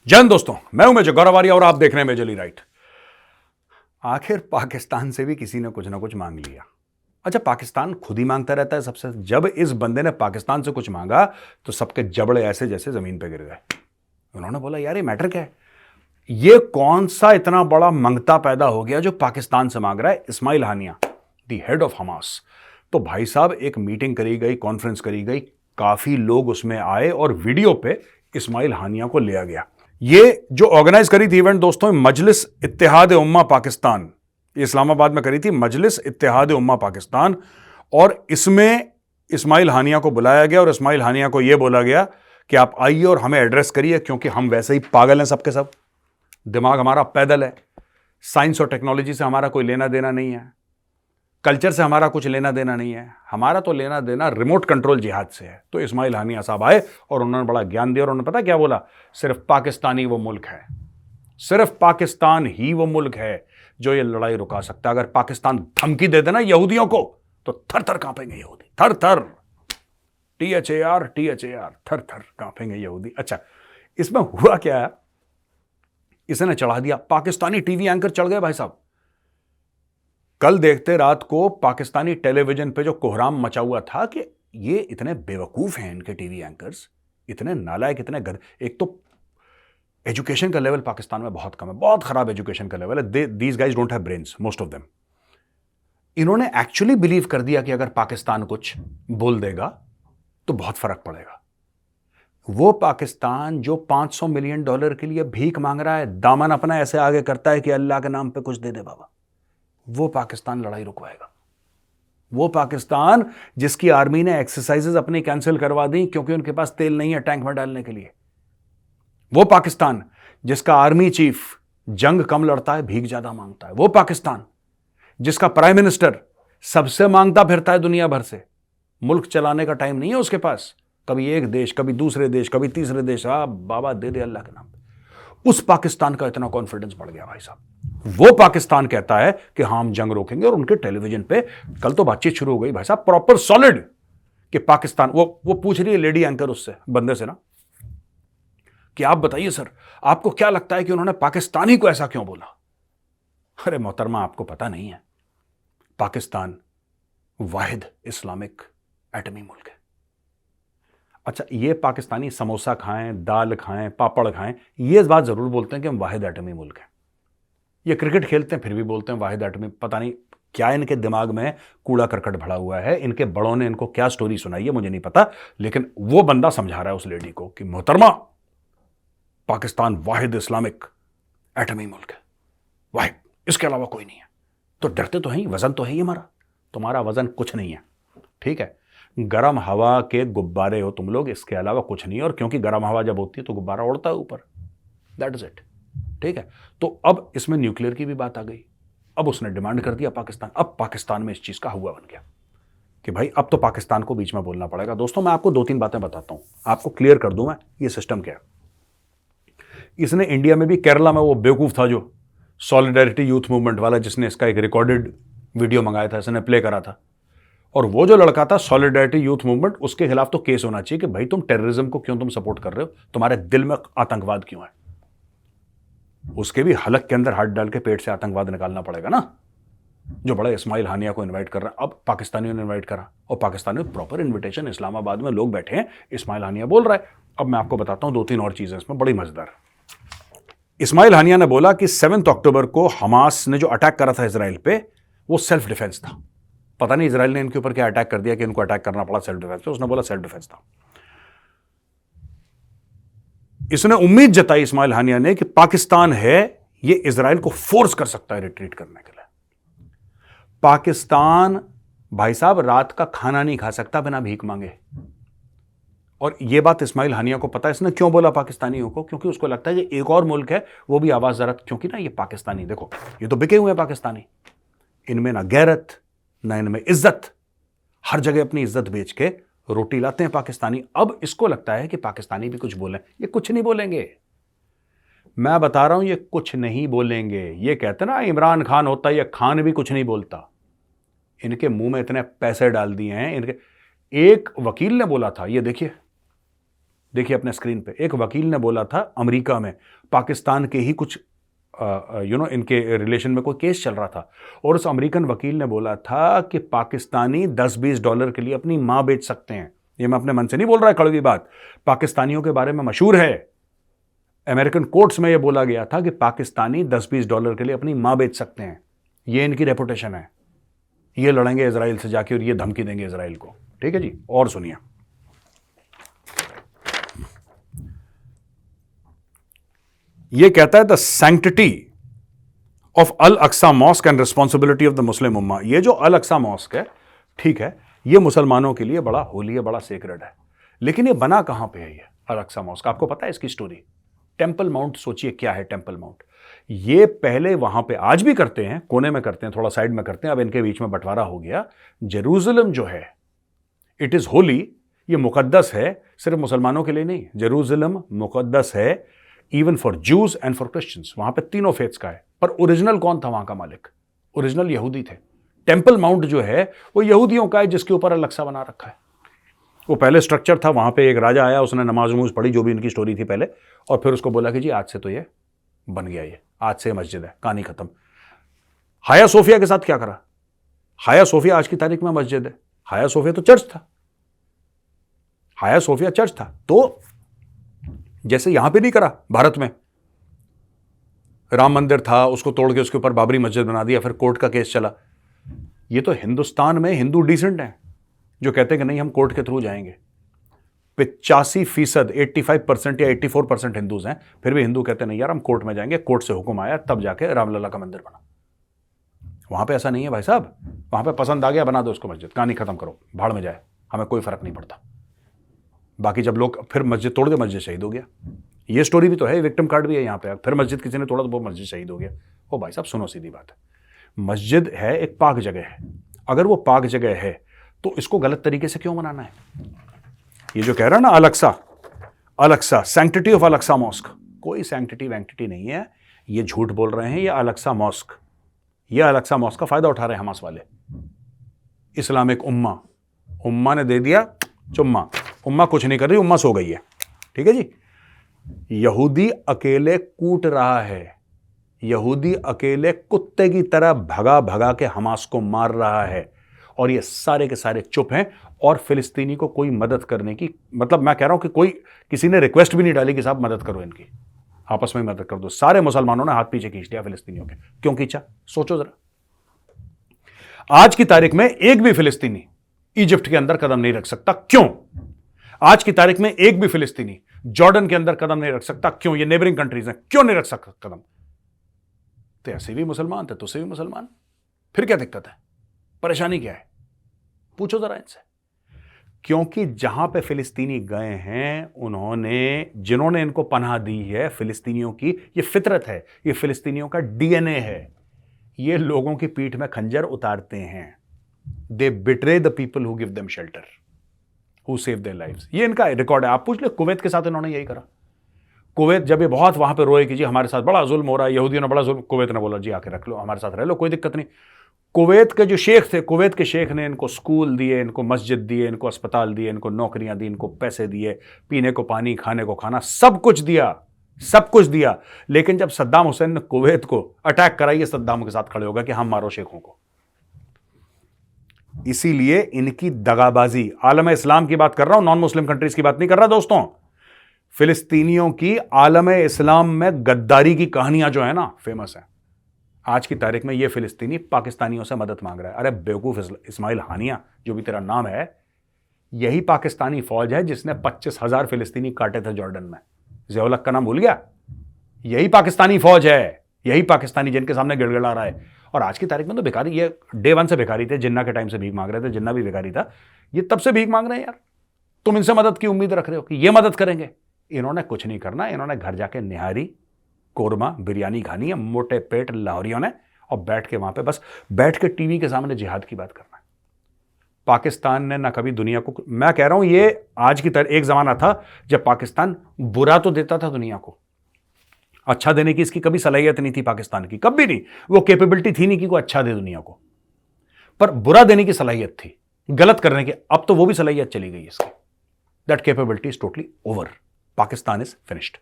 जय हिंद दोस्तों, मैं हूं मेजर गौरव आर्या और आप देख रहे हैं मेजरली राइट। आखिर पाकिस्तान से भी किसी ने कुछ ना कुछ मांग लिया। अच्छा, पाकिस्तान खुद ही मांगता रहता है सबसे। जब इस बंदे ने पाकिस्तान से कुछ मांगा तो सबके जबड़े ऐसे जैसे जमीन पे गिर गए। उन्होंने बोला यार ये मैटर क्या है, ये कौन सा इतना बड़ा मंगता पैदा हो गया जो पाकिस्तान से मांग रहा है। इस्माइल हानिया, द हेड ऑफ हमास। तो भाई साहब एक मीटिंग करी गई, कॉन्फ्रेंस करी गई, काफी लोग उसमें आए और वीडियो पे इस्माइल हानिया को लिया गया। ये जो ऑर्गेनाइज करी थी इवेंट दोस्तों, मजलिस इत्तेहाद उम्मा पाकिस्तान, इस्लामाबाद में करी थी मजलिस इत्तेहाद उम्मा पाकिस्तान। और इसमें इस्माइल हानिया को बुलाया गया और इस्माइल हानिया को यह बोला गया कि आप आइए और हमें एड्रेस करिए, क्योंकि हम वैसे ही पागल हैं सबके सब। दिमाग हमारा पैदल है, साइंस और टेक्नोलॉजी से हमारा कोई लेना देना नहीं है, कल्चर से हमारा कुछ लेना देना नहीं है, हमारा तो लेना देना रिमोट कंट्रोल जिहाद से है। तो इस्माइल हानिया साहब आए और उन्होंने बड़ा ज्ञान दिया और उन्होंने पता क्या बोला, सिर्फ पाकिस्तान ही वो मुल्क है, सिर्फ पाकिस्तान ही वो मुल्क है जो ये लड़ाई रुका सकता है। अगर पाकिस्तान धमकी दे देना यहूदियों को तो थर थर कांपेंगे यहूदी, थर थर, THAR, थर थर कांपेंगे यहूदी। अच्छा, इसमें हुआ क्या, इसने चढ़ा दिया, पाकिस्तानी टीवी एंकर चढ़ गए भाई साहब। कल देखते रात को पाकिस्तानी टेलीविजन पे जो कोहराम मचा हुआ था कि ये इतने बेवकूफ हैं इनके टीवी एंकर्स, इतने नालायक, इतने गध। एक तो एजुकेशन का लेवल पाकिस्तान में बहुत कम है, बहुत खराब एजुकेशन का लेवल है। These guys don't have brains, most of them. इन्होंने एक्चुअली बिलीव कर दिया कि अगर पाकिस्तान कुछ बोल देगा तो बहुत फर्क पड़ेगा। वो पाकिस्तान जो $500 मिलियन के लिए भीख मांग रहा है, दामन अपना ऐसे आगे करता है कि अल्लाह के नाम पे कुछ दे दे बाबा, वो पाकिस्तान लड़ाई रुकवाएगा। वो पाकिस्तान जिसकी आर्मी ने एक्सरसाइजेज अपनी कैंसिल करवा दी क्योंकि उनके पास तेल नहीं है टैंक में डालने के लिए। वो पाकिस्तान जिसका आर्मी चीफ जंग कम लड़ता है, भीख ज्यादा मांगता है। वो पाकिस्तान जिसका प्राइम मिनिस्टर सबसे मांगता फिरता है दुनिया भर से, मुल्क चलाने का टाइम नहीं है उसके पास, कभी एक देश, कभी दूसरे देश, कभी तीसरे देश, बाबा दे दे अल्लाह के नाम पे। उस पाकिस्तान का इतना कॉन्फिडेंस बढ़ गया भाई साहब। वो पाकिस्तान कहता है कि हाँ हम जंग रोकेंगे और उनके टेलीविजन पे कल तो बातचीत शुरू हो गई भाई साहब, प्रॉपर सॉलिड, कि पाकिस्तान, वो पूछ रही है लेडी एंकर उससे, बंदे से ना, कि आप बताइए सर आपको क्या लगता है कि उन्होंने पाकिस्तानी को ऐसा क्यों बोला। अरे मोहतरमा, आपको पता नहीं है, पाकिस्तान वाहिद इस्लामिक एटमी मुल्क है। अच्छा, ये पाकिस्तानी समोसा खाएं, दाल खाएं, पापड़ खाएं, ये इस बात जरूर बोलते हैं कि हम वाहिद एटमी मुल्क हैं। ये क्रिकेट खेलते हैं फिर भी बोलते हैं वाहिद एटमी। पता नहीं क्या इनके दिमाग में कूड़ा करकट भरा हुआ है, इनके बड़ों ने इनको क्या स्टोरी सुनाई है मुझे नहीं पता, लेकिन वो बंदा समझा रहा है उस लेडी को कि मोहतरमा, पाकिस्तान वाहिद इस्लामिक एटमी मुल्क है, वाहिद, इसके अलावा कोई नहीं है। तो डरते तो हैं, वजन तो है ही हमारा, तुम्हारा वजन कुछ नहीं है, ठीक है, गर्म हवा के गुब्बारे हो तुम लोग, इसके अलावा कुछ नहीं है। और क्योंकि गर्म हवा जब होती है तो गुब्बारा उड़ता है ऊपर, दैट इज इट, ठीक है। तो अब इसमें न्यूक्लियर की भी बात आ गई। अब उसने डिमांड कर दिया पाकिस्तान। अब पाकिस्तान में इस चीज का हुआ बन गया कि भाई अब तो पाकिस्तान को बीच में बोलना पड़ेगा। दोस्तों मैं आपको 2-3 बातें बताता हूं, आपको क्लियर कर दूं मैं ये सिस्टम क्या है। इसने इंडिया में भी, केरला में वो बेवकूफ था जो सॉलिडेरिटी यूथ मूवमेंट वाला, जिसने इसका एक रिकॉर्डेड वीडियो मंगाया था, इसने प्ले करा था, और वो जो लड़का था सॉलिडेरिटी यूथ मूवमेंट, उसके खिलाफ तो केस होना चाहिए कि भाई तुम टेररिज्म को क्यों तुम सपोर्ट कर रहे हो, तुम्हारे दिल में आतंकवाद क्यों है। उसके भी हलक के अंदर हाथ डाल के पेट से आतंकवाद निकालना पड़ेगा ना, जो बड़ा इस्माइल हानिया को इनवाइट कर रहा है। अब पाकिस्तानियों ने इनवाइट करा और पाकिस्तानियों ने प्रॉपर इन्विटेशन, इस्लामाबाद में लोग बैठे हैं, इस्माइल हानिया बोल रहा है। अब मैं आपको बताता हूं 2-3 और चीजें इसमें बड़ी मजेदार। इस्माइल हानिया ने बोला कि 7 अक्टूबर को हमास ने जो अटैक करा था इसराइल पे, वो सेल्फ डिफेंस था। पता नहीं इसराइल ने इनके ऊपर क्या अटैक कर दिया कि इनको अटैक करना पड़ा सेल्फ डिफेंस पे, उसने बोला सेल्फ डिफेंस था। इसने उम्मीद जताई इस्माइल हानिया ने कि पाकिस्तान है ये इजराइल को फोर्स कर सकता है रिट्रीट करने के लिए। पाकिस्तान भाई साहब रात का खाना नहीं खा सकता बिना भीख मांगे, और यह बात इस्माइल हानिया को पता है। इसने क्यों बोला पाकिस्तानियों को, क्योंकि उसको लगता है कि एक और मुल्क है वो भी आवाज जरा, क्योंकि ना ये पाकिस्तानी, देखो ये तो बिके हुए हैं पाकिस्तानी, इनमें ना गैरत ना इनमें इज्जत, हर जगह अपनी इज्जत बेच के रोटी लाते हैं पाकिस्तानी। अब इसको लगता है कि पाकिस्तानी भी कुछ बोले, ये कुछ नहीं बोलेंगे, मैं बता रहा हूं ये कुछ नहीं बोलेंगे। ये कहते ना इमरान खान होता है, ये खान भी कुछ नहीं बोलता। इनके मुंह में इतने पैसे डाल दिए हैं इनके। एक वकील ने बोला था, ये देखिए देखिए अपने स्क्रीन पे, एक वकील ने बोला था अमेरिका में पाकिस्तान के ही कुछ इनके रिलेशन में कोई केस चल रहा था, और उस अमेरिकन वकील ने बोला था कि पाकिस्तानी $10-20 के लिए अपनी मां बेच सकते हैं। ये मैं अपने मन से नहीं बोल रहा है, कड़वी बात, पाकिस्तानियों के बारे में मशहूर है। अमेरिकन कोर्ट्स में यह बोला गया था कि पाकिस्तानी $10-20 के लिए अपनी मां बेच सकते हैं। ये इनकी रेपुटेशन है। ये लड़ेंगे इजराइल से जाके और ये धमकी देंगे इजराइल को। ठीक है जी, और सुनिए, ये कहता है the sanctity of Al Aqsa mosque and responsibility of the Muslim उम्मा। ये जो अल अक्सा मॉस्क है, ठीक है, ये मुसलमानों के लिए बड़ा होली है, बड़ा सेक्रेड है। लेकिन ये बना कहां पे है ये अल अक्सा मॉस्क? आपको पता है इसकी स्टोरी? टेंपल माउंट, सोचिए क्या है टेंपल माउंट। ये पहले वहां पे, आज भी करते हैं, कोने में करते हैं, थोड़ा साइड में करते हैं, अब इनके बीच में बंटवारा हो गया। जेरूसलम जो है, इट इज होली, ये मुकद्दस है, सिर्फ मुसलमानों के लिए नहीं। जेरूसलम मुकद्दस है even for Jews and for Christians. वहां पे तीनों फेथ्स का है। पर ओरिजिनल कौन था वहां का मालिक? ओरिजिनल यहूदी थे। टेंपल माउंट जो है वो यहूदियों का है, जिसके ऊपर अलक्सा बना रखा है। वो पहले स्ट्रक्चर था, वहां पे एक राजा आया, उसने नमाज नमूज पढ़ी, जो भी इनकी स्टोरी थी पहले, और फिर उसको बोला कि जी आज से तो ये बन गया, ये आज से मस्जिद है, कहानी खत्म। हाया सोफिया के साथ क्या करा? हाया सोफिया आज की तारीख में मस्जिद है। हाया सोफिया तो चर्च था। हाया सोफिया चर्च था। तो जैसे यहां पे नहीं करा, भारत में राम मंदिर था, उसको तोड़ के उसके ऊपर बाबरी मस्जिद बना दिया, फिर कोर्ट का केस चला। ये तो हिंदुस्तान में हिंदू डिसेंट हैं जो कहते हैं कि नहीं हम कोर्ट के थ्रू जाएंगे। 85%, 85% या 84% हिंदूज हैं, फिर भी हिंदू कहते नहीं यार हम कोर्ट में जाएंगे, कोर्ट से हुक्म आया तब जाके रामलला का मंदिर बना। वहां पे ऐसा नहीं है भाई साहब। वहां पे पसंद आ गया बना दो उसको मस्जिद, कहानी खत्म करो, भाड़ में जाए, हमें कोई फर्क नहीं पड़ता। बाकी जब लोग फिर मस्जिद तोड़ दे, मस्जिद शहीद हो गया। ये स्टोरी भी तो है, विक्टिम कार्ड भी है यहाँ पे। फिर मस्जिद किसी ने तोड़ा तो वो मस्जिद शहीद हो गया। ओ भाई साहब सुनो, सीधी बात है, मस्जिद है एक पाक जगह है। अगर वो पाक जगह है तो इसको गलत तरीके से क्यों मनाना है? ये जो कह रहा है ना Al Aqsa, Al Aqsa, sanctity of Al Aqsa mosque, कोई सैंक्टिटी वैंक्टिटी नहीं है। ये झूठ बोल रहे हैं। ये अलक्सा मॉस्क, ये अलक्सा मॉस्क का फायदा उठा रहे हैं हमास वाले। इस्लामिक उम्मा ने दे दिया चुम्मा। उम्मा कुछ नहीं कर रही, उम्मा सो गई है। ठीक है जी। यहूदी अकेले कूट रहा है, यहूदी अकेले कुत्ते की तरह भगा भगा के हमास को मार रहा है, और ये सारे के सारे चुप हैं। और फिलिस्तीनी को कोई मदद करने की, मतलब मैं कह रहा हूं कि कोई, किसी ने रिक्वेस्ट भी नहीं डाली कि साहब मदद करो इनकी, आपस में मदद कर दो। सारे मुसलमानों ने हाथ पीछे खींच लिया फिलिस्तीनियों के। क्यों खींचा? सोचो जरा। आज की तारीख में एक भी फिलिस्तीनी इजिप्ट के अंदर कदम नहीं रख सकता। क्यों? आज की तारीख में एक भी फिलिस्तीनी जॉर्डन के अंदर कदम नहीं रख सकता। क्यों? ये नेबरिंग कंट्रीज हैं, क्यों नहीं रख सकता कदम? तो ऐसे भी मुसलमान थे, तो से भी मुसलमान, फिर क्या दिक्कत है? परेशानी क्या है? पूछो जरा इनसे। क्योंकि जहां पे फिलिस्तीनी गए हैं, उन्होंने, जिन्होंने इनको पनाह दी है, फिलिस्तीनियों की ये फितरत है, ये फिलिस्तीनियों का डीएनए है। ये लोगों की पीठ में खंजर उतारते हैं। They betray the people who give them shelter, who save their lives. ये इनका रिकॉर्ड है। आप पूछ ले, कुवैत के साथ इन्होंने यही करा। कुवैत जब ये बहुत वहां पे रोए कि जी हमारे साथ बड़ा जुल्म हो रहा है, यहूदियों ने बड़ा जुल्म, कुवैत ने बोला जी आके रख लो, हमारे साथ रह लो, कोई दिक्कत नहीं। कुवैत के जो शेख थे, कुवैत के शेख ने इनको स्कूल दिए, इनको मस्जिद दिए, इनको अस्पताल दिए, इनको नौकरियां दी, इनको पैसे दिए, पीने को पानी, खाने को खाना, सब कुछ दिया, सब कुछ दिया। लेकिन जब सद्दाम हुसैन ने कुवैत को अटैक कराई, सद्दाम के साथ खड़े हो गए कि हम मारो शेखों को। इसीलिए इनकी दगाबाजी, आलम इस्लाम की बात कर रहा हूं, नॉन मुस्लिम कंट्रीज की बात नहीं कर रहा दोस्तों। फिलिस्तीनियों की आलम इस्लाम में गद्दारी की कहानियां जो है ना, फेमस है। आज की तारीख में ये फिलिस्तीनी पाकिस्तानियों से मदद मांग रहा है। अरे बेवकूफ इस्माइल हानिया, जो भी तेरा नाम है, यही पाकिस्तानी फौज है जिसने 25,000 फिलिस्तीनी काटे थे जॉर्डन में। ज़ियाउल हक का नाम भूल गया? यही पाकिस्तानी फौज है, यही पाकिस्तानी जिनके सामने गिड़गिड़ा रहा है। और आज की तारीख में तो भिखारी, ये डे 1 से भिखारी थे, जिन्ना के टाइम से भीख मांग रहे थे, जिन्ना भी भिखारी था, ये तब से भीख मांग रहे हैं यार। तुम इनसे मदद की उम्मीद रख रहे हो कि ये मदद करेंगे? इन्होंने कुछ नहीं करना। इन्होंने घर जाके निहारी, कोरमा, बिरयानी खानी है, मोटे पेट लाहौरियों ने, और बैठ के वहां पे बस बैठ के टीवी के सामने जिहाद की बात करना है। पाकिस्तान ने ना कभी दुनिया को, मैं कह रहा हूं ये आज की तरह, एक जमाना था जब पाकिस्तान बुरा तो देता था दुनिया को, अच्छा देने की इसकी कभी सलाहियत नहीं थी पाकिस्तान की, कभी नहीं। वो कैपेबिलिटी थी नहीं कि कोई अच्छा दे दुनिया को, पर बुरा देने की सलाहियत थी, गलत करने की। अब तो वो भी सलाहियत चली गई इसकी। That capability is totally over. Pakistan is finished.